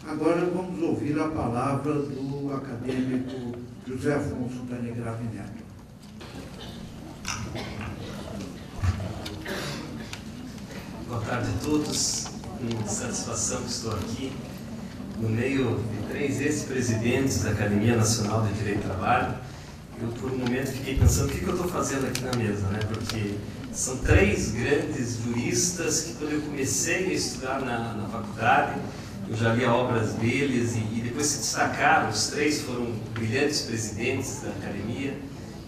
Agora vamos ouvir a palavra do acadêmico José Afonso Canegrave Neto. Boa tarde a todos. Com satisfação que estou aqui no meio de 3 ex-presidentes da Academia Nacional de Direito do Trabalho. Eu, por um momento, fiquei pensando o que eu estou fazendo aqui na mesa, né? Porque são 3 grandes juristas que, quando eu comecei a estudar na faculdade, eu já li obras deles e depois se destacaram. Os 3 foram brilhantes presidentes da Academia,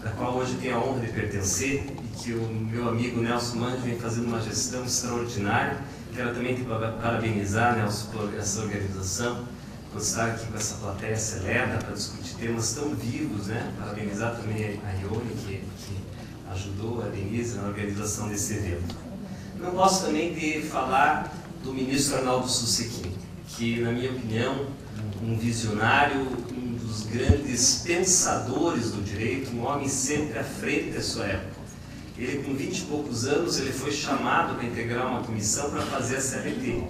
da qual hoje tenho a honra de pertencer, e que o meu amigo Nelson Manjo vem fazendo uma gestão extraordinária. Quero também te parabenizar, Nelson, por essa organização, por estar aqui com essa plateia seleta para discutir temas tão vivos, né? Parabenizar também a Ione, que ajudou a Denise na organização desse evento. Não posso também de falar do ministro Arnaldo Susequim, que, na minha opinião, um visionário, um dos grandes pensadores do direito, um homem sempre à frente da sua época. Ele, com 20 e poucos anos, ele foi chamado para integrar uma comissão para fazer a CLT.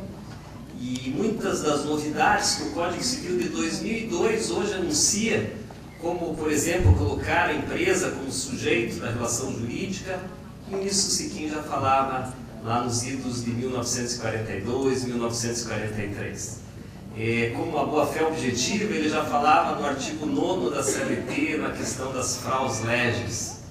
E muitas das novidades que o Código Civil de 2002 hoje anuncia, como, por exemplo, colocar a empresa como sujeito da relação jurídica, o ministro Susequim já falava lá nos idos de 1942, 1943. Como a boa-fé objetiva, ele já falava no artigo 9º da CLT, na questão das fraus leges.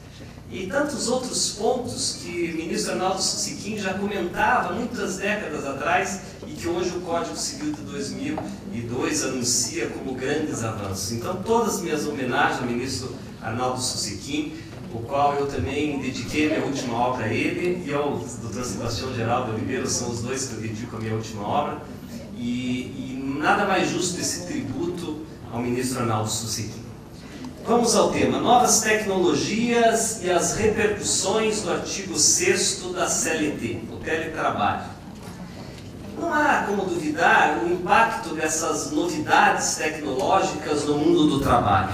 E tantos outros pontos que o ministro Arnaldo Susequim já comentava muitas décadas atrás e que hoje o Código Civil de 2002 anuncia como grandes avanços. Então, todas as minhas homenagens ao ministro Arnaldo Susequim, o qual eu também dediquei a minha última obra a ele, e ao Dr. Sebastião Geraldo Oliveira, são os 2 que eu dedico a minha última obra, e nada mais justo esse tributo ao ministro Arnaldo Susequim. Vamos ao tema: novas tecnologias e as repercussões do artigo 6º da CLT, o teletrabalho. Não há como duvidar o impacto dessas novidades tecnológicas no mundo do trabalho.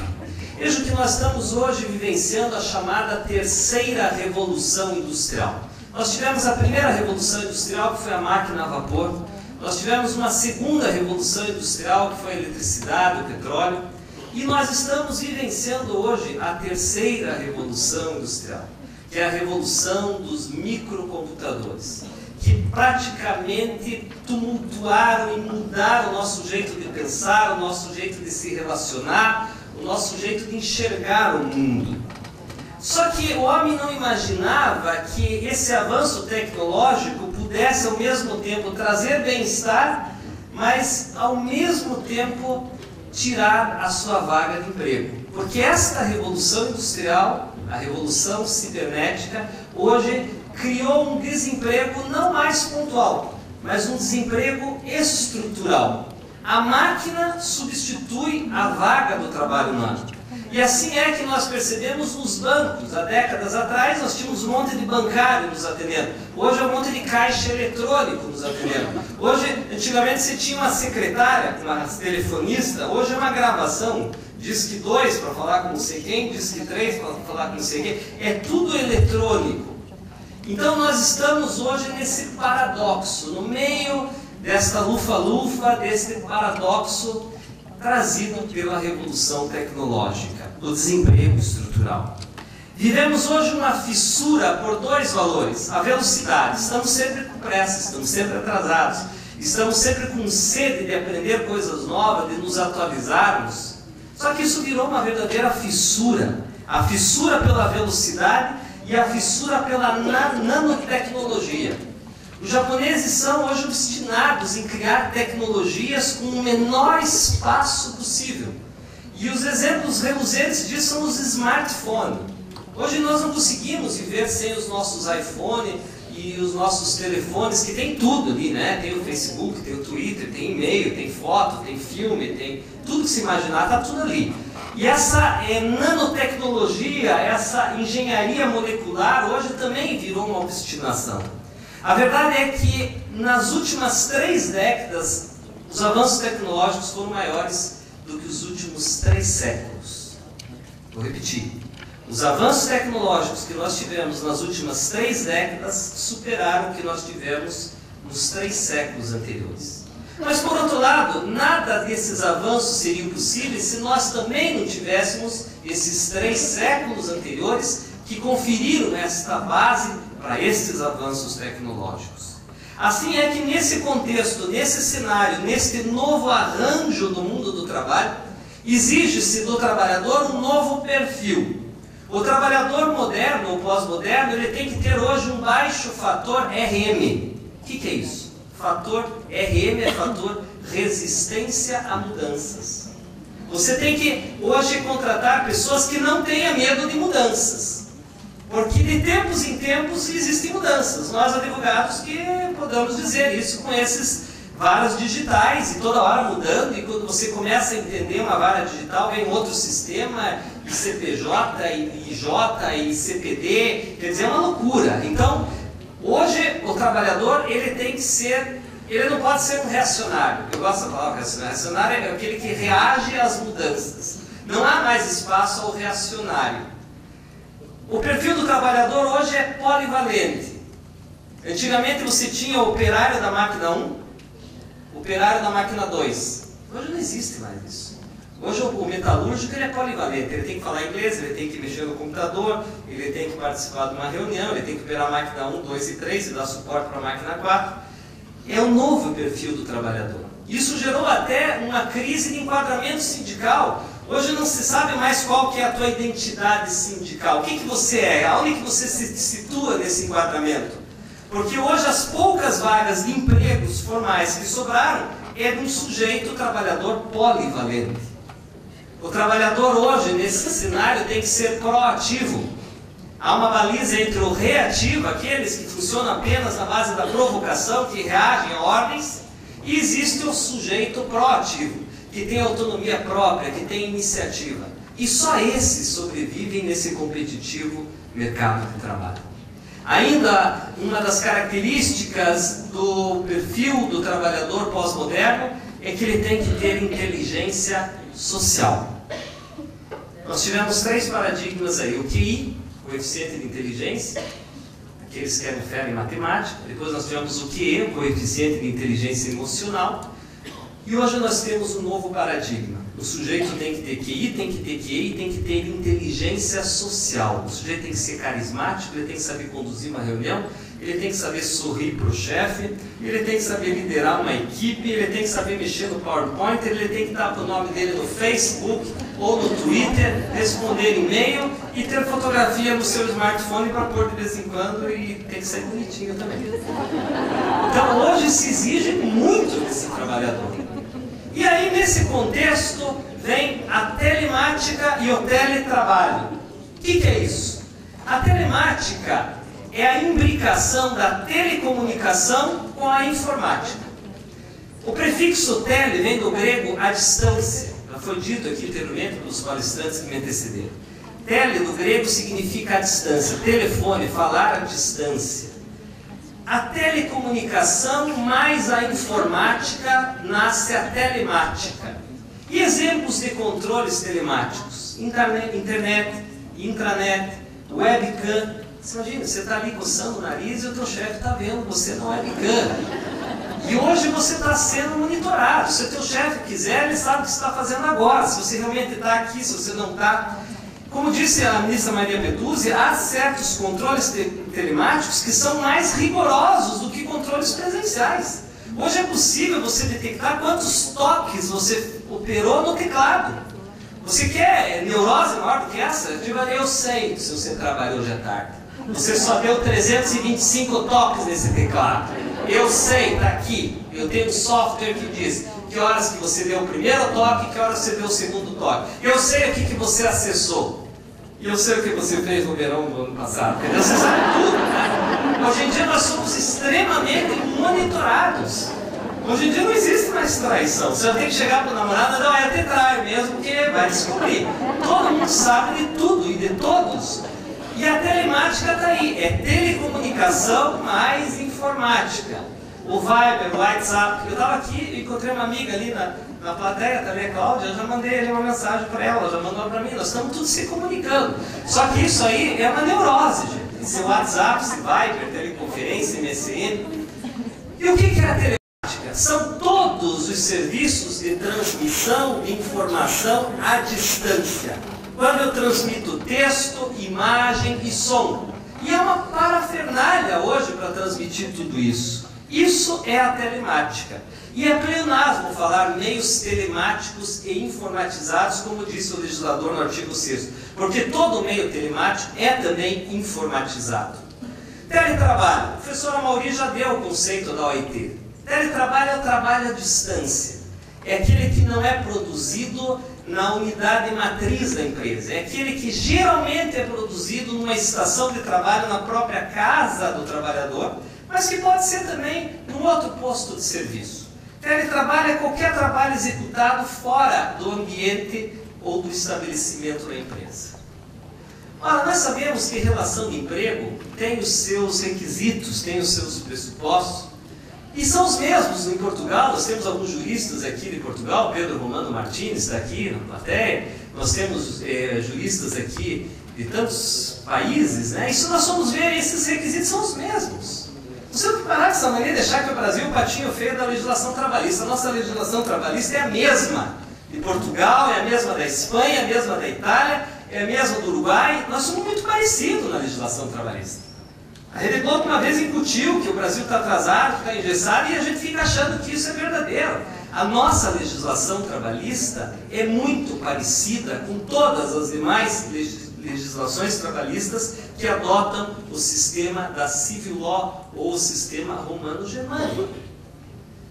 Veja que nós estamos hoje vivenciando a chamada terceira revolução industrial. Nós tivemos a primeira revolução industrial, que foi a máquina a vapor. Nós tivemos uma segunda revolução industrial, que foi a eletricidade, o petróleo. E nós estamos vivenciando hoje a terceira revolução industrial, que é a revolução dos microcomputadores, que praticamente tumultuaram e mudaram o nosso jeito de pensar, o nosso jeito de se relacionar, o nosso jeito de enxergar o mundo. Só que o homem não imaginava que esse avanço tecnológico pudesse ao mesmo tempo trazer bem-estar, mas ao mesmo tempo tirar a sua vaga de emprego. Porque esta revolução industrial, a revolução cibernética, hoje criou um desemprego não mais pontual, mas um desemprego estrutural. A máquina substitui a vaga do trabalho humano. E assim é que nós percebemos nos bancos. Há décadas atrás nós tínhamos um monte de bancário nos atendendo. Hoje é um monte de caixa eletrônico nos atendendo. Hoje, antigamente você tinha uma secretária, uma telefonista. Hoje é uma gravação. Diz que 2 para falar com não sei quem, diz que 3 para falar com não sei quem. É tudo eletrônico. Então nós estamos hoje nesse paradoxo, no meio desta lufa-lufa, desse paradoxo trazido pela revolução tecnológica, o desemprego estrutural. Vivemos hoje uma fissura por 2 valores: a velocidade. Estamos sempre com pressa, estamos sempre atrasados, estamos sempre com sede de aprender coisas novas, de nos atualizarmos. Só que isso virou uma verdadeira fissura. A fissura pela velocidade e a fissura pela nanotecnologia. Os japoneses são hoje obstinados em criar tecnologias com o menor espaço possível. E os exemplos reluzentes disso são os smartphones. Hoje nós não conseguimos viver sem os nossos iPhones e os nossos telefones, que tem tudo ali, né? Tem o Facebook, tem o Twitter, tem e-mail, tem foto, tem filme, tem tudo que se imaginar, está tudo ali. E essa nanotecnologia, essa engenharia molecular, hoje também virou uma obstinação. A verdade é que nas últimas 3 décadas, os avanços tecnológicos foram maiores do que os últimos 3 séculos. Vou repetir. Os avanços tecnológicos que nós tivemos nas últimas 3 décadas superaram o que nós tivemos nos 3 séculos anteriores. Mas, por outro lado, nada desses avanços seriam possíveis se nós também não tivéssemos esses 3 séculos anteriores que conferiram esta base para estes avanços tecnológicos. Assim é que nesse contexto, nesse cenário, neste novo arranjo do mundo do trabalho, exige-se do trabalhador um novo perfil. O trabalhador moderno ou pós-moderno, ele tem que ter hoje um baixo fator RM. O que é isso? Fator RM é fator resistência a mudanças. Você tem que hoje contratar pessoas que não tenham medo de mudanças. Porque de tempos em tempos existem mudanças. Nós advogados que podemos dizer isso com esses varas digitais e toda hora mudando, e quando você começa a entender uma vara digital, vem outro sistema, ICPJ, IJ, ICPD, quer dizer, é uma loucura. Então, hoje o trabalhador, ele tem que ser, ele não pode ser um reacionário. Eu gosto da palavra reacionário. Reacionário é aquele que reage às mudanças. Não há mais espaço ao reacionário. O perfil do trabalhador hoje é polivalente. Antigamente você tinha o operário da máquina 1, operário da máquina 2. Hoje não existe mais isso. Hoje o metalúrgico ele é polivalente. Ele tem que falar inglês, ele tem que mexer no computador, ele tem que participar de uma reunião, ele tem que operar a máquina 1, 2 e 3 e dar suporte para a máquina 4. É o novo perfil do trabalhador. Isso gerou até uma crise de enquadramento sindical. Hoje não se sabe mais qual que é a tua identidade sindical. O que você é? Aonde que você se situa nesse enquadramento? Porque hoje as poucas vagas de empregos formais que sobraram é de um sujeito trabalhador polivalente. O trabalhador hoje, nesse cenário, tem que ser proativo. Há uma baliza entre o reativo, aqueles que funcionam apenas na base da provocação, que reagem a ordens, e existe o sujeito proativo, que tem autonomia própria, que tem iniciativa. E só esses sobrevivem nesse competitivo mercado de trabalho. Ainda uma das características do perfil do trabalhador pós-moderno é que ele tem que ter inteligência social. Nós tivemos 3 paradigmas aí: o QI, coeficiente de inteligência, aqueles que eram fera em matemática. Depois nós tivemos o QE, o coeficiente de inteligência emocional. E hoje nós temos um novo paradigma. O sujeito tem que ter QI, tem que ter QE e tem que ter inteligência social. O sujeito tem que ser carismático, ele tem que saber conduzir uma reunião, ele tem que saber sorrir para o chefe, ele tem que saber liderar uma equipe, ele tem que saber mexer no PowerPoint, ele tem que dar o nome dele no Facebook ou no Twitter, responder e-mail e ter fotografia no seu smartphone para pôr de vez em quando e tem que ser bonitinho também. Então hoje se exige muito desse trabalhador. E aí, nesse contexto, vem a telemática e o teletrabalho. O que é isso? A telemática é a imbricação da telecomunicação com a informática. O prefixo tele vem do grego à distância. Já foi dito aqui anteriormente pelos palestrantes que me antecederam. Tele, do grego, significa a distância. Telefone, falar à distância. A telecomunicação mais a informática nasce a telemática. E exemplos de controles telemáticos: internet, intranet, webcam. Você imagina, você está ali coçando o nariz e o teu chefe está vendo você na webcam. E hoje você está sendo monitorado. Se o teu chefe quiser, ele sabe o que você está fazendo agora. Se você realmente está aqui, se você não está. Como disse a ministra Maria Peduzzi, há certos controles telemáticos que são mais rigorosos do que controles presenciais. Hoje é possível você detectar quantos toques você operou no teclado. Você quer neurose maior do que essa? Eu sei se você trabalhou hoje à tarde. Você só deu 325 toques nesse teclado. Eu sei, está aqui. Eu tenho um software que diz que horas que você deu o primeiro toque, que horas você deu o segundo toque. Eu sei o que você acessou. E eu sei o que você fez no verão do ano passado. Entendeu? Você sabe tudo, né? Hoje em dia nós somos extremamente monitorados. Hoje em dia não existe mais traição. Você vai ter que chegar para o namorado, não, é te traio mesmo, porque vai descobrir. Todo mundo sabe de tudo e de todos. E a telemática está aí. É telecomunicação mais informática. O Viber, o WhatsApp. Eu estava aqui e encontrei uma amiga ali na plateia também, a Cláudia. Eu já mandei ali uma mensagem para ela, já mandou para mim. Nós estamos todos se comunicando. Só que isso aí é uma neurose, gente. Esse WhatsApp, esse Viber, teleconferência, MSN. E o que é a telemática? São todos os serviços de transmissão de informação à distância. Quando eu transmito texto, imagem e som. E é uma parafernália hoje para transmitir tudo isso. Isso é a telemática. E é pleonasmo falar meios telemáticos e informatizados, como disse o legislador no artigo 6º, porque todo meio telemático é também informatizado. Teletrabalho. O professor Amaury já deu o conceito da OIT. Teletrabalho é o trabalho à distância. É aquele que não é produzido na unidade matriz da empresa. É aquele que geralmente é produzido numa estação de trabalho na própria casa do trabalhador, mas que pode ser também num outro posto de serviço. Teletrabalho é qualquer trabalho executado fora do ambiente ou do estabelecimento da empresa. Ora, nós sabemos que relação de emprego tem os seus requisitos, tem os seus pressupostos, e são os mesmos em Portugal. Nós temos alguns juristas aqui de Portugal, Pedro Romano Martins está aqui na plateia, nós temos juristas aqui de tantos países, né? Isso nós vamos ver, esses requisitos são os mesmos. Não sei o que parar dessa maneira e deixar que o Brasil é o patinho feio da legislação trabalhista. A nossa legislação trabalhista é a mesma de Portugal, é a mesma da Espanha, é a mesma da Itália, é a mesma do Uruguai. Nós somos muito parecidos na legislação trabalhista. A Rede Globo uma vez incutiu que o Brasil está atrasado, está engessado, e a gente fica achando que isso é verdadeiro. A nossa legislação trabalhista é muito parecida com todas as demais legislações trabalhistas que adotam o sistema da Civil Law ou o sistema romano-germânico.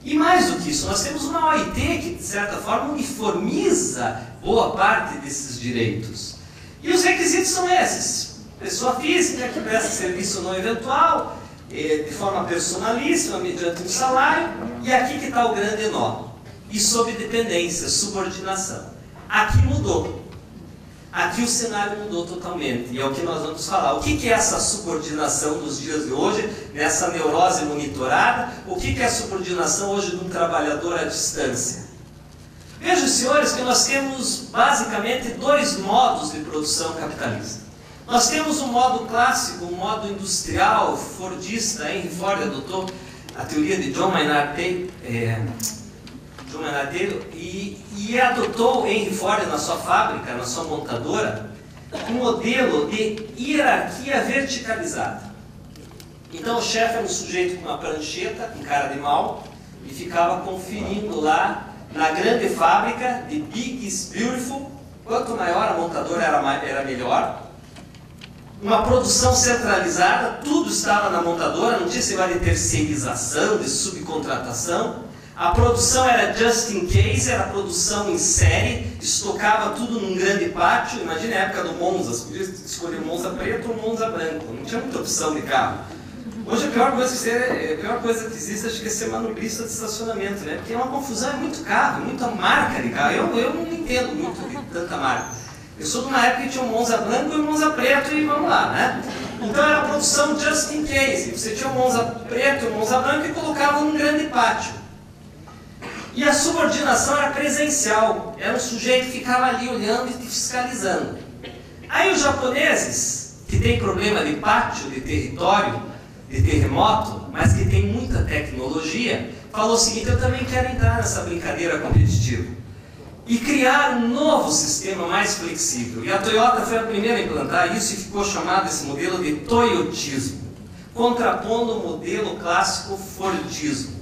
E mais do que isso, nós temos uma OIT que, de certa forma, uniformiza boa parte desses direitos. E os requisitos são esses. Pessoa física que presta serviço não eventual, de forma personalíssima, mediante um salário, e aqui que está o grande nó. E sob dependência, subordinação. Aqui mudou. Aqui o cenário mudou totalmente, e é o que nós vamos falar. O que é essa subordinação dos dias de hoje, nessa neurose monitorada? O que é a subordinação hoje de um trabalhador à distância? Vejam, senhores, que nós temos basicamente dois modos de produção capitalista. Nós temos um modo clássico, um modo industrial, fordista. Henry Ford adotou a teoria de John Maynard Taylor e adotou Henry Ford na sua fábrica, na sua montadora, um modelo de hierarquia verticalizada. Então o chefe era um sujeito com uma prancheta, com cara de mal, e ficava conferindo lá na grande fábrica de Big is Beautiful. Quanto maior a montadora era melhor. Uma produção centralizada, tudo estava na montadora, não tinha esse negócio de terceirização, de subcontratação. A produção era just in case, era produção em série, estocava tudo num grande pátio. Imagina a época do Monza, você podia escolher Monza preto ou Monza branco, não tinha muita opção de carro. Hoje a pior coisa que existe acho que é ser manobrista de estacionamento, né? Porque é uma confusão, é muito carro, muita marca de carro. Eu não entendo muito de tanta marca. Eu sou de uma época que tinha um Monza branco e um Monza preto e vamos lá, né? Então era a produção just in case. Você tinha um Monza preto e um Monza branco e colocava num grande pátio. E a subordinação era presencial. Era um sujeito que ficava ali olhando e fiscalizando. Aí os japoneses, que tem problema de pátio, de território, de terremoto, mas que tem muita tecnologia, falou o seguinte: eu também quero entrar nessa brincadeira competitiva. E criar um novo sistema mais flexível. E a Toyota foi a primeira a implantar isso e ficou chamado esse modelo de toyotismo, contrapondo o modelo clássico Fordismo.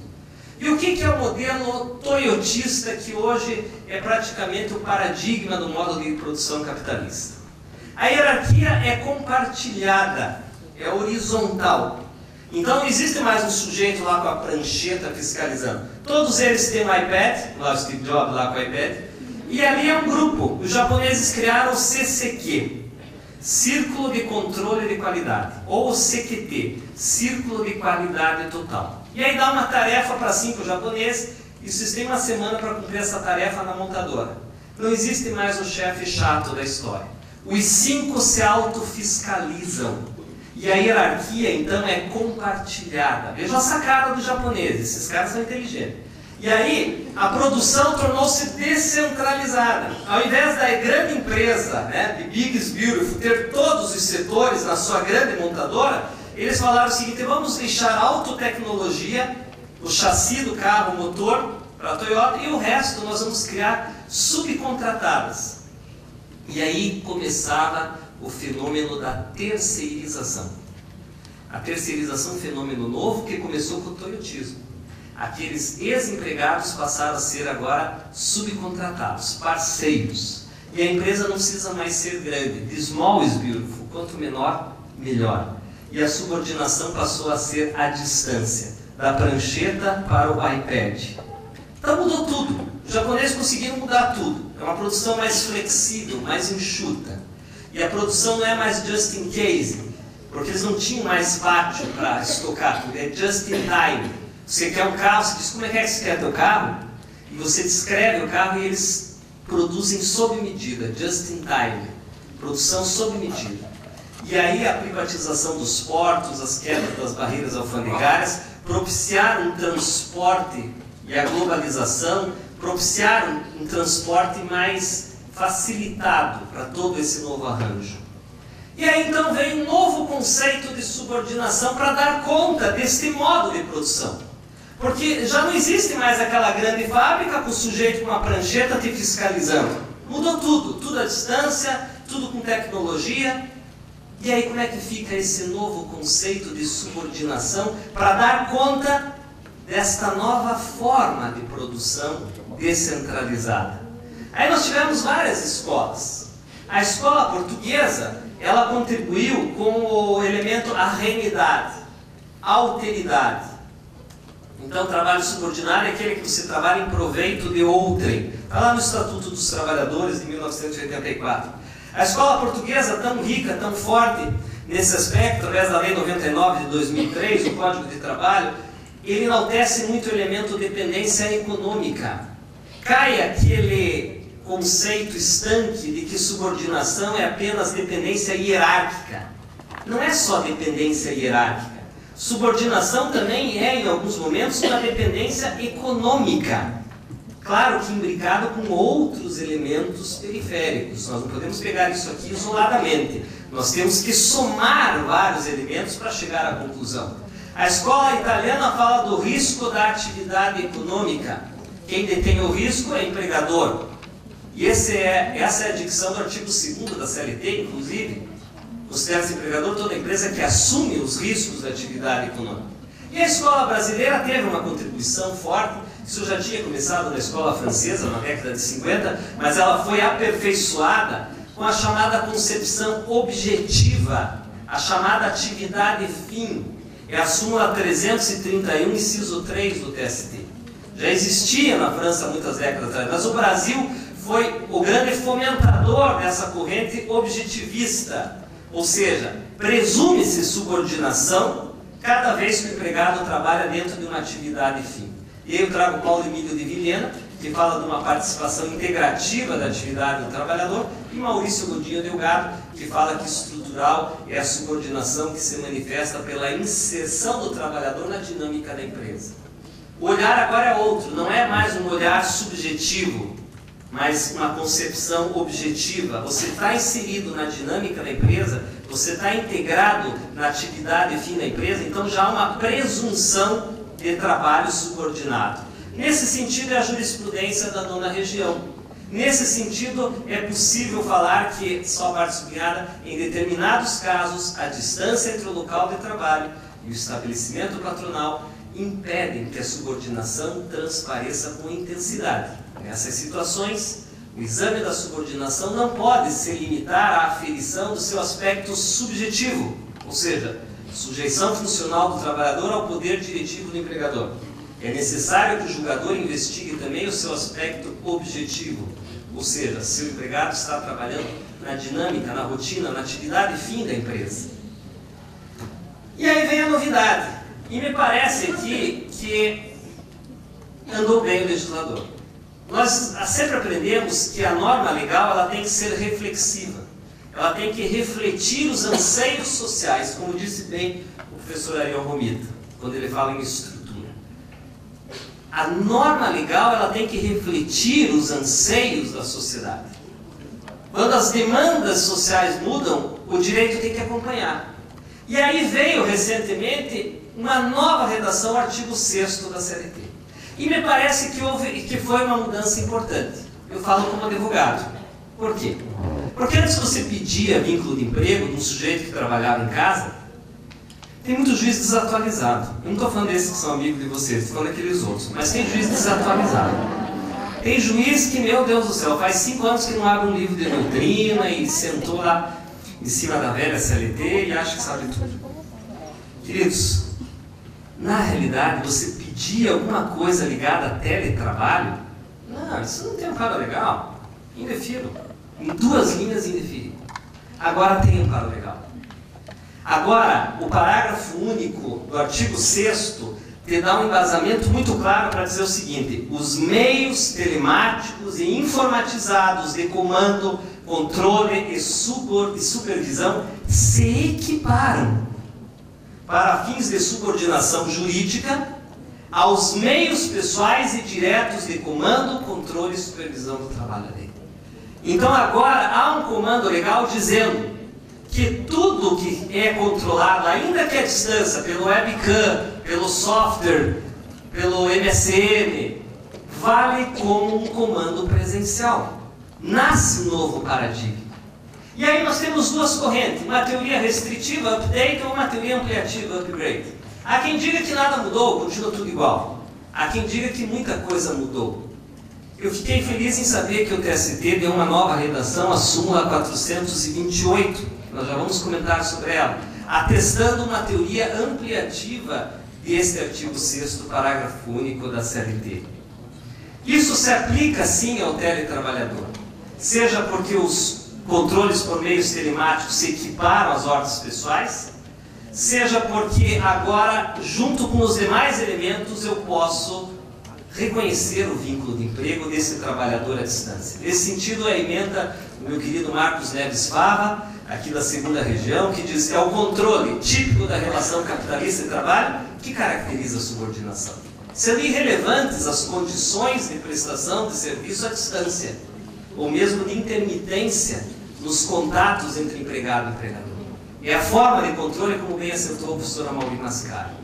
E o que é o modelo toyotista, que hoje é praticamente o paradigma do modo de produção capitalista? A hierarquia é compartilhada, é horizontal. Então não existe mais um sujeito lá com a prancheta fiscalizando. Todos eles têm um iPad, lá o Steve Jobs lá com o iPad, e ali é um grupo. Os japoneses criaram o CCQ, Círculo de Controle de Qualidade, ou o CQT, Círculo de Qualidade Total. E aí dá uma tarefa para 5 japoneses, e vocês têm uma semana para cumprir essa tarefa na montadora. Não existe mais o chefe chato da história. Os 5 se autofiscalizam. E a hierarquia, então, é compartilhada. Veja a sacada dos japoneses, esses caras são inteligentes. E aí, a produção tornou-se descentralizada. Ao invés da grande empresa, né, de Big is Beautiful, ter todos os setores na sua grande montadora, eles falaram o seguinte: vamos deixar a autotecnologia, o chassi do carro, o motor, para a Toyota, e o resto nós vamos criar subcontratadas. E aí começava o fenômeno da terceirização. A terceirização é um fenômeno novo que começou com o toyotismo. Aqueles ex-empregados passaram a ser agora subcontratados, parceiros. E a empresa não precisa mais ser grande. The small is beautiful. Quanto menor, melhor. E a subordinação passou a ser à distância, da prancheta para o iPad. Então mudou tudo. Os japoneses conseguiram mudar tudo. É uma produção mais flexível, mais enxuta. E a produção não é mais just in case, porque eles não tinham mais pátio para estocar tudo. É just in time. Você quer um carro, você diz como é que você quer teu carro, e você descreve o carro e eles produzem sob medida, just in time. Produção sob medida. E aí a privatização dos portos, as quedas das barreiras alfandegárias, propiciaram um transporte, e a globalização propiciaram um transporte mais facilitado para todo esse novo arranjo. E aí então veio um novo conceito de subordinação para dar conta deste modo de produção. Porque já não existe mais aquela grande fábrica com o sujeito com uma prancheta te fiscalizando. Mudou tudo, tudo à distância, tudo com tecnologia. E aí como é que fica esse novo conceito de subordinação para dar conta desta nova forma de produção descentralizada? Aí nós tivemos várias escolas. A escola portuguesa, ela contribuiu com o elemento arrenidade, alteridade. Então, trabalho subordinado é aquele que você trabalha em proveito de outrem. Está lá no Estatuto dos Trabalhadores de 1984. A escola portuguesa, tão rica, tão forte nesse aspecto, através da Lei 99 de 2003, o Código de Trabalho, ele enaltece muito o elemento dependência econômica. Cai aquele conceito estanque de que subordinação é apenas dependência hierárquica. Não é só dependência hierárquica. Subordinação também é, em alguns momentos, uma dependência econômica. Claro que imbricado com outros elementos periféricos. Nós não podemos pegar isso aqui isoladamente. Nós temos que somar vários elementos para chegar à conclusão. A escola italiana fala do risco da atividade econômica. Quem detém o risco é empregador. E essa é a dicção do artigo 2º da CLT, inclusive. Considera-se empregador toda empresa que assume os riscos da atividade econômica. E a escola brasileira teve uma contribuição forte. Isso já tinha começado na escola francesa, na década de 50, mas ela foi aperfeiçoada com a chamada concepção objetiva, a chamada atividade fim. É a súmula 331, inciso 3 do TST. Já existia na França muitas décadas atrás, mas o Brasil foi o grande fomentador dessa corrente objetivista. Ou seja, presume-se subordinação cada vez que o empregado trabalha dentro de uma atividade fim. E aí eu trago Paulo Emílio de Vilhena, que fala de uma participação integrativa da atividade do trabalhador, e Maurício Godinho Delgado, que fala que estrutural é a subordinação que se manifesta pela inserção do trabalhador na dinâmica da empresa. O olhar agora é outro, não é mais um olhar subjetivo, mas uma concepção objetiva. Você está inserido na dinâmica da empresa, você está integrado na atividade fim da empresa, então já há uma presunção de trabalho subordinado. Nesse sentido é a jurisprudência da nona região. Nesse sentido é possível falar que, só a parte sublinhada, em determinados casos, a distância entre o local de trabalho e o estabelecimento patronal impedem que a subordinação transpareça com intensidade. Nessas situações, o exame da subordinação não pode se limitar à aferição do seu aspecto subjetivo, ou seja, sujeição funcional do trabalhador ao poder diretivo do empregador. É necessário que o julgador investigue também o seu aspecto objetivo, ou seja, se o empregado está trabalhando na dinâmica, na rotina, na atividade fim da empresa. E aí vem a novidade, e me parece aqui que andou bem o legislador. Nós sempre aprendemos que a norma legal ela tem que ser reflexiva. Ela tem que refletir os anseios sociais, como disse bem o professor Ariel Romita, quando ele fala em estrutura. A norma legal ela tem que refletir os anseios da sociedade. Quando as demandas sociais mudam, o direito tem que acompanhar. E aí veio recentemente uma nova redação, artigo 6º da CLT. E me parece que foi uma mudança importante. Eu falo como advogado. Por quê? Porque antes você pedia vínculo de emprego de um sujeito que trabalhava em casa, tem muito juiz desatualizado. Eu não estou falando desses que são amigos de vocês, estou falando daqueles outros. Mas tem juiz desatualizado. Tem juiz que, meu Deus do céu, faz 5 anos que não abre um livro de doutrina e sentou lá em cima da velha CLT e acha que sabe tudo. Queridos, na realidade, você pedir alguma coisa ligada a teletrabalho, não, isso não tem um cara legal. Indefiro. Em 2 linhas, indefiro. Agora tem um cara legal. Agora, o parágrafo único do artigo 6º te dá um embasamento muito claro para dizer o seguinte: os meios telemáticos e informatizados de comando, controle e supervisão se equiparam para fins de subordinação jurídica aos meios pessoais e diretos de comando, controle e supervisão do trabalho dele. Então agora há um comando legal dizendo que tudo que é controlado, ainda que à distância, pelo webcam, pelo software, pelo MSN, vale como um comando presencial. Nasce um novo paradigma. E aí nós temos 2 correntes, uma teoria restritiva, update, ou uma teoria ampliativa, upgrade. Há quem diga que nada mudou, continua tudo igual. Há quem diga que muita coisa mudou. Eu fiquei feliz em saber que o TST deu uma nova redação, a súmula 428, nós já vamos comentar sobre ela, atestando uma teoria ampliativa deste artigo 6º, parágrafo único da CLT. Isso se aplica sim ao teletrabalhador, seja porque os controles por meios telemáticos se equiparam às ordens pessoais, seja porque agora, junto com os demais elementos, eu posso reconhecer o vínculo de emprego desse trabalhador à distância. Nesse sentido, a emenda do meu querido Marcos Neves Fava, aqui da 2ª região, que diz que é o controle típico da relação capitalista e trabalho que caracteriza a subordinação. Sendo irrelevantes as condições de prestação de serviço à distância, ou mesmo de intermitência nos contatos entre empregado e empregador. É a forma de controle, como bem acertou o professor Amaury Mascaro.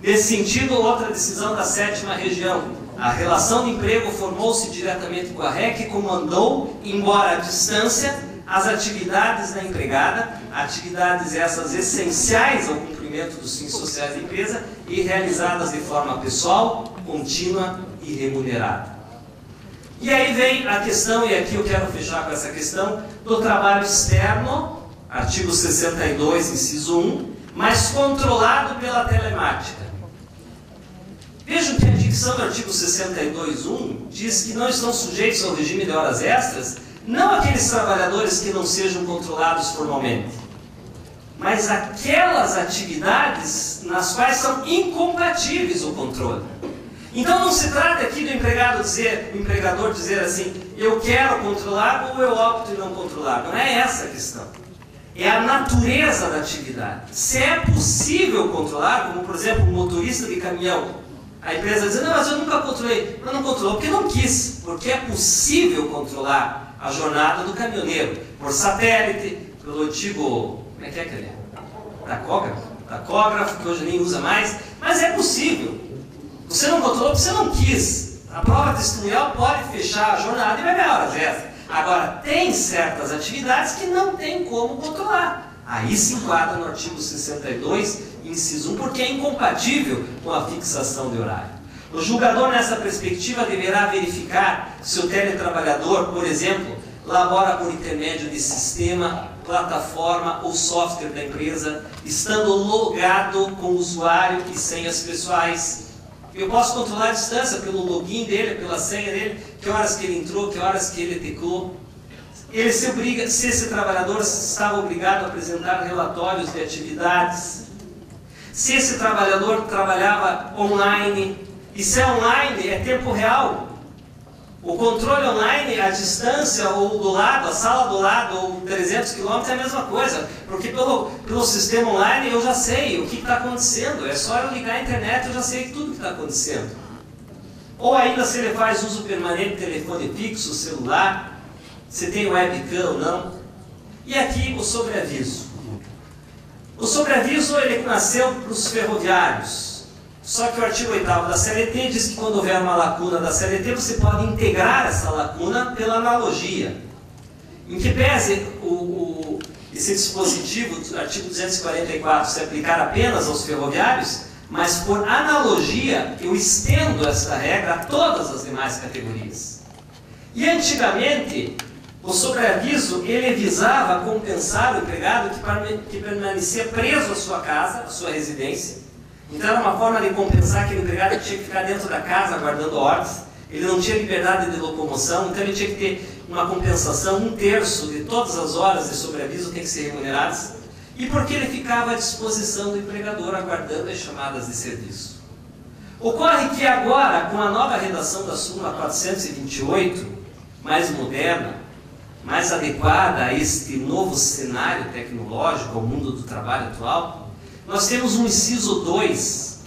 Nesse sentido, outra decisão da 7ª região. A relação de emprego formou-se diretamente com a REC, que comandou, embora à distância, as atividades da empregada, atividades essas essenciais ao cumprimento dos fins sociais da empresa e realizadas de forma pessoal, contínua e remunerada. E aí vem a questão, e aqui eu quero fechar com essa questão, do trabalho externo, artigo 62, inciso 1, mas controlado pela telemática. Vejam que a dicção do artigo 62.1 diz que não estão sujeitos ao regime de horas extras, não aqueles trabalhadores que não sejam controlados formalmente, mas aquelas atividades nas quais são incompatíveis o controle. Então não se trata aqui do empregador dizer assim, eu quero controlar ou eu opto em não controlar. Não é essa a questão. É a natureza da atividade. Se é possível controlar, como por exemplo um motorista de caminhão, a empresa diz, não, mas eu nunca controlei. Mas não controlou porque não quis, porque é possível controlar a jornada do caminhoneiro por satélite, pelo antigo, como é que ele é? Tacógrafo, que hoje nem usa mais, mas é possível. Você não controlou porque você não quis. A prova testemunhal pode fechar a jornada e vai ganhar horas extras. Agora, tem certas atividades que não tem como controlar. Aí se enquadra no artigo 62, inciso 1, porque é incompatível com a fixação de horário. O julgador, nessa perspectiva, deverá verificar se o teletrabalhador, por exemplo, labora por intermédio de sistema, plataforma ou software da empresa, estando logado com o usuário e senhas pessoais. Eu posso controlar a distância pelo login dele, pela senha dele, que horas que ele entrou, que horas que ele teclou. Ele se esse trabalhador estava obrigado a apresentar relatórios de atividades, se esse trabalhador trabalhava online, e se é online, é tempo real. O controle online, a distância, ou do lado, a sala do lado, ou 300 km é a mesma coisa, porque pelo sistema online eu já sei o que está acontecendo, é só eu ligar a internet, eu já sei tudo o que está acontecendo. Ou ainda se ele faz uso permanente de telefone fixo, celular, se tem webcam ou não. E aqui o sobreaviso. O sobreaviso ele nasceu para os ferroviários. Só que o artigo 8º da CLT diz que quando houver uma lacuna da CLT, você pode integrar essa lacuna pela analogia. Em que pese esse dispositivo, do artigo 244, se aplicar apenas aos ferroviários, mas por analogia eu estendo esta regra a todas as demais categorias. E antigamente, o sobreaviso, ele visava compensar o empregado que permanecia preso à sua casa, à sua residência. Então era uma forma de compensar aquele empregado que tinha que ficar dentro da casa aguardando ordens. Ele não tinha liberdade de locomoção, então ele tinha que ter uma compensação, 1/3 de todas as horas de sobreaviso tem que ser remuneradas. E porque ele ficava à disposição do empregador aguardando as chamadas de serviço. Ocorre que agora, com a nova redação da súmula 428, mais moderna, mais adequada a este novo cenário tecnológico, ao mundo do trabalho atual, nós temos um inciso 2,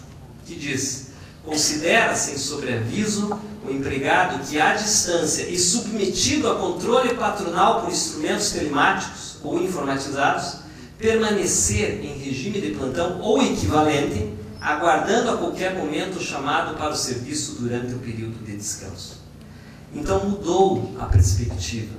que diz: considera-se em sobreaviso o empregado que, à distância e submetido a controle patronal por instrumentos telemáticos ou informatizados, permanecer em regime de plantão ou equivalente, aguardando a qualquer momento o chamado para o serviço durante o período de descanso. Então mudou a perspectiva.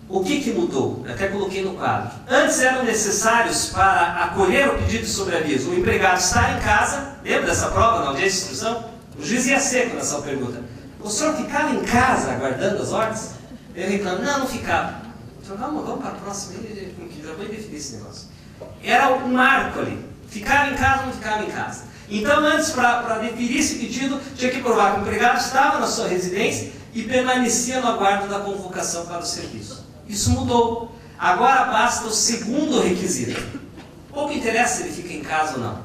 O que mudou? Até coloquei no quadro. Antes eram necessários, para acolher o pedido de sobreaviso, o empregado estar em casa. Lembra dessa prova na audiência de instrução? O juiz ia seco nessa pergunta. O senhor ficava em casa aguardando as ordens? Ele reclama: não ficava. Então vamos para a próxima, que já vou definir esse negócio. Era um marco ali. Ficava em casa ou não ficava em casa. Então antes, para definir esse pedido, tinha que provar que o empregado estava na sua residência e permanecia no aguardo da convocação para o serviço. Isso mudou. Agora basta o segundo requisito. Pouco interessa se ele fica em casa ou não.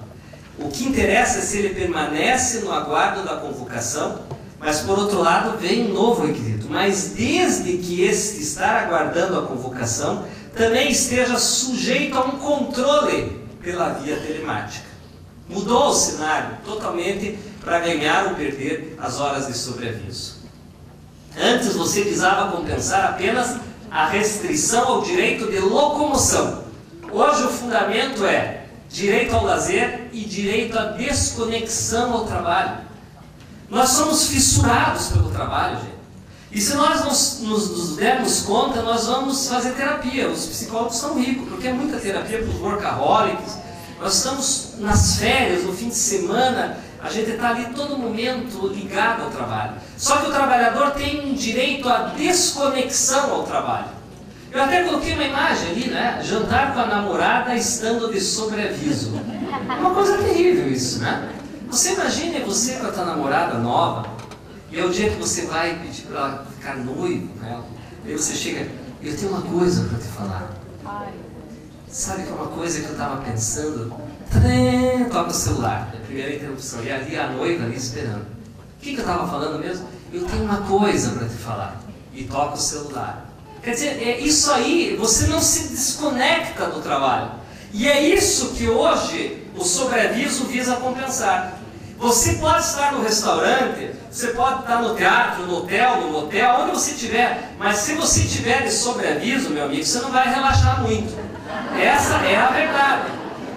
O que interessa é se ele permanece no aguardo da convocação, mas por outro lado vem um novo requisito. Mas desde que este estar aguardando a convocação, também esteja sujeito a um controle pela via telemática. Mudou o cenário totalmente para ganhar ou perder as horas de sobreaviso. Antes você visava compensar apenas a restrição ao direito de locomoção. Hoje o fundamento é direito ao lazer e direito à desconexão ao trabalho. Nós somos fissurados pelo trabalho, gente. E se nós nos dermos conta, nós vamos fazer terapia. Os psicólogos são ricos, porque é muita terapia para os workaholics. Nós estamos nas férias, no fim de semana, a gente está ali todo momento ligado ao trabalho. Só que o trabalhador tem um direito à desconexão ao trabalho. Eu até coloquei uma imagem ali, né? Jantar com a namorada estando de sobreaviso. É uma coisa terrível isso, né? Você imagine você com a tua namorada nova, e é o dia que você vai pedir para ela ficar noivo, né? Aí você chega: eu tenho uma coisa para te falar. Sabe que é uma coisa que eu estava pensando? Toca o celular, é a primeira interrupção. E ali a noiva ali esperando. O que eu estava falando mesmo? Eu tenho uma coisa para te falar. E toca o celular. Quer dizer, é isso aí, você não se desconecta do trabalho. E é isso que hoje o sobreaviso visa compensar. Você pode estar no restaurante, você pode estar no teatro, no hotel, no motel, onde você estiver, mas se você tiver de sobreaviso, meu amigo, você não vai relaxar muito. Essa é a verdade.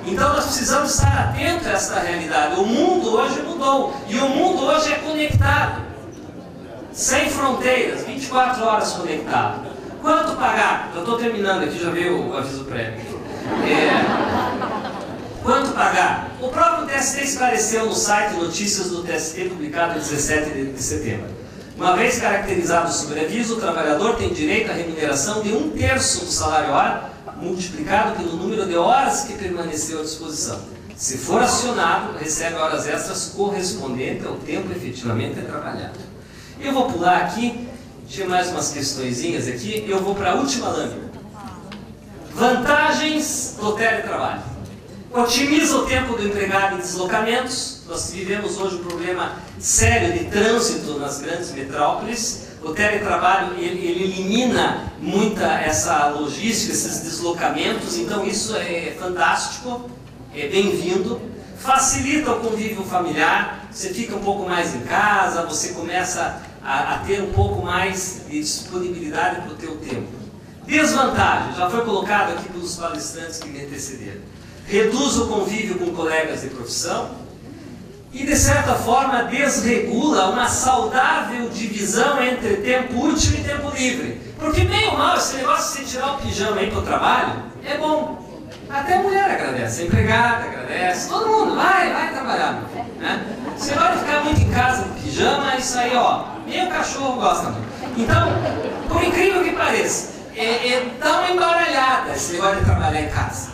Então nós precisamos estar atentos a essa realidade. O mundo hoje mudou, e o mundo hoje é conectado. Sem fronteiras, 24 horas conectado. Quanto pagar? Já estou terminando aqui, já veio o aviso prévio. Quanto pagar? O próprio TST esclareceu no site Notícias do TST, publicado em 17 de setembro. Uma vez caracterizado o sobreaviso, o trabalhador tem direito à remuneração de 1/3 do salário hora, multiplicado pelo número de horas que permaneceu à disposição. Se for acionado, recebe horas extras correspondentes ao tempo efetivamente trabalhado. Eu vou pular aqui, tinha mais umas questõezinhas aqui, eu vou para a última lâmina. Vantagens do teletrabalho. Otimiza o tempo do empregado em deslocamentos. Nós vivemos hoje um problema sério de trânsito nas grandes metrópoles. O teletrabalho ele elimina muita essa logística, esses deslocamentos, então isso é fantástico, é bem-vindo. Facilita o convívio familiar, você fica um pouco mais em casa, você começa a ter um pouco mais de disponibilidade para o teu tempo. Desvantagem, já foi colocado aqui pelos palestrantes que me antecederam. Reduz o convívio com colegas de profissão, e, de certa forma, desregula uma saudável divisão entre tempo útil e tempo livre. Porque, bem ou mal, esse negócio de você tirar o pijama aí para o trabalho é bom. Até a mulher agradece, a empregada agradece, todo mundo vai trabalhar, meu filho, né? Você vai ficar muito em casa com pijama, isso aí, ó, nem o cachorro gosta muito. Então, por incrível que pareça, dá uma embaralhada esse negócio de trabalhar em casa.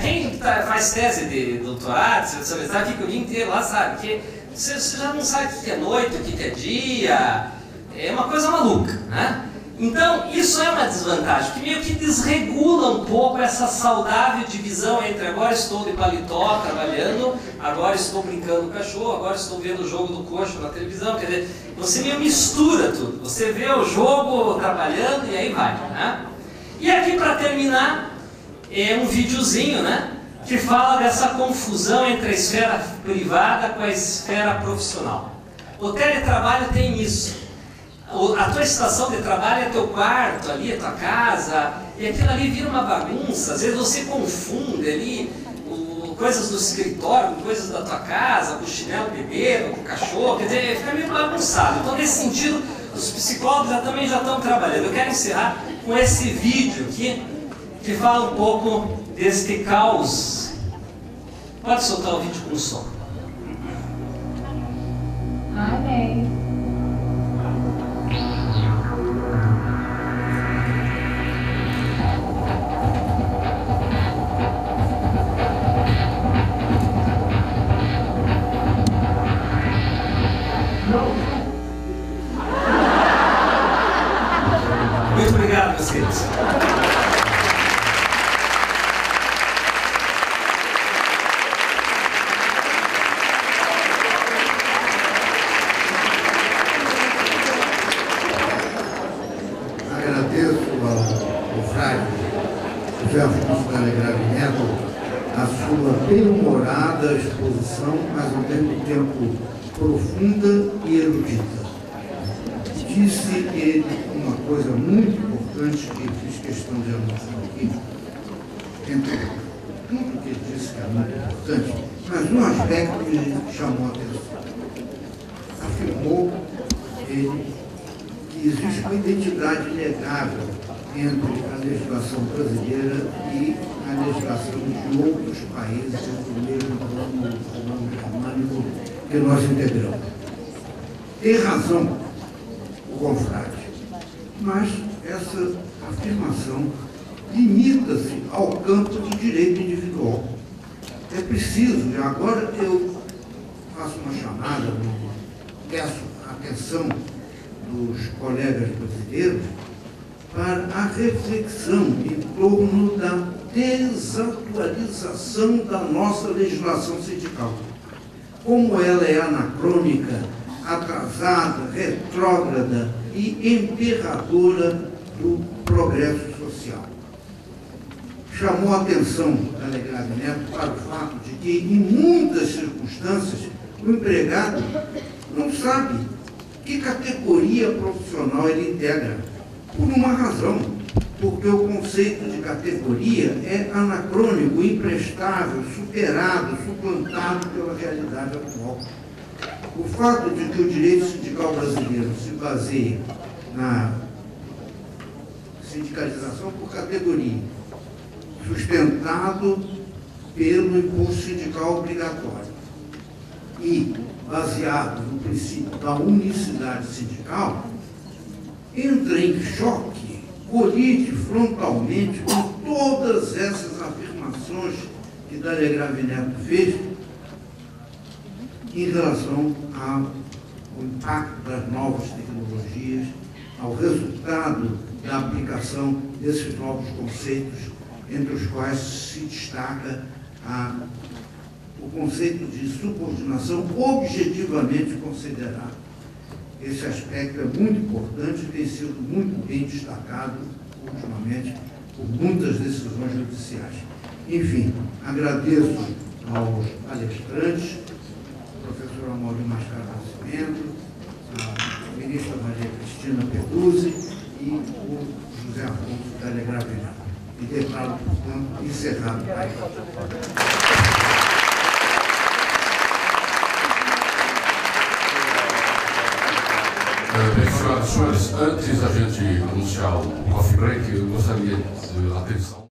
Quem faz tese de doutorado, você fica o dia inteiro lá, sabe? Que você já não sabe o que é noite, o que é dia, é uma coisa maluca, né? Então, isso é uma desvantagem, que meio que desregula um pouco essa saudável divisão entre agora estou de paletó trabalhando, agora estou brincando com o cachorro, agora estou vendo o jogo do coxo na televisão. Quer dizer, você meio mistura tudo. Você vê o jogo trabalhando e aí vai, né? E aqui, para terminar, é um videozinho, né? Que fala dessa confusão entre a esfera privada com a esfera profissional. O teletrabalho tem isso. A tua estação de trabalho é teu quarto ali, a tua casa, e aquilo ali vira uma bagunça. Às vezes você confunde ali coisas do escritório com coisas da tua casa, com o chinelo bebeiro, com o cachorro, quer dizer, fica meio bagunçado. Então, nesse sentido, os psicólogos também já estão trabalhando. Eu quero encerrar com esse vídeo aqui, que fala um pouco deste caos. Pode soltar o vídeo com o som. Amém. Muito obrigado, meus queridos. Agradeço ao frade José Afonso Telegrave Neto a sua bem-humorada exposição, mas ao mesmo tempo profunda e erudita. Disse ele uma coisa muito importante que fiz questão de anotar aqui, entre tudo que ele disse que é muito importante, mas um aspecto que me chamou a atenção. Afirmou ele que existe uma identidade inegável entre a legislação brasileira e a legislação de outros países do mesmo ramo germânico que nós integramos. Tem razão o confrade, mas essa afirmação limita-se ao campo do direito individual. É preciso, e agora eu faço uma chamada, peço a atenção dos colegas brasileiros para a reflexão em torno da desatualização da nossa legislação sindical. Como ela é anacrônica, atrasada, retrógrada e emperradora do progresso social. Chamou a atenção da Telegrave Neto para o fato de que, em muitas circunstâncias, o empregado não sabe que categoria profissional ele integra, por uma razão, porque o conceito de categoria é anacrônico, imprestável, superado, suplantado pela realidade atual. O fato de que o direito sindical brasileiro se baseia na sindicalização por categoria, sustentado pelo imposto sindical obrigatório e baseado no princípio da unicidade sindical, entra em choque, colide frontalmente com todas essas afirmações que Telegrave Neto fez em relação ao impacto das novas tecnologias, ao resultado da aplicação desses novos conceitos, entre os quais se destaca o conceito de subordinação objetivamente considerado. Esse aspecto é muito importante e tem sido muito bem destacado ultimamente por muitas decisões judiciais. Enfim, agradeço aos palestrantes, o professor Amaury Mascaro Nascimento, a ministra Maria Cristina Peruzzi e o José Afonso Telegrave Neto. E declaro, portanto, encerrado. Bem, senhoras e senhores, antes da gente anunciar o coffee break, eu gostaria de atenção.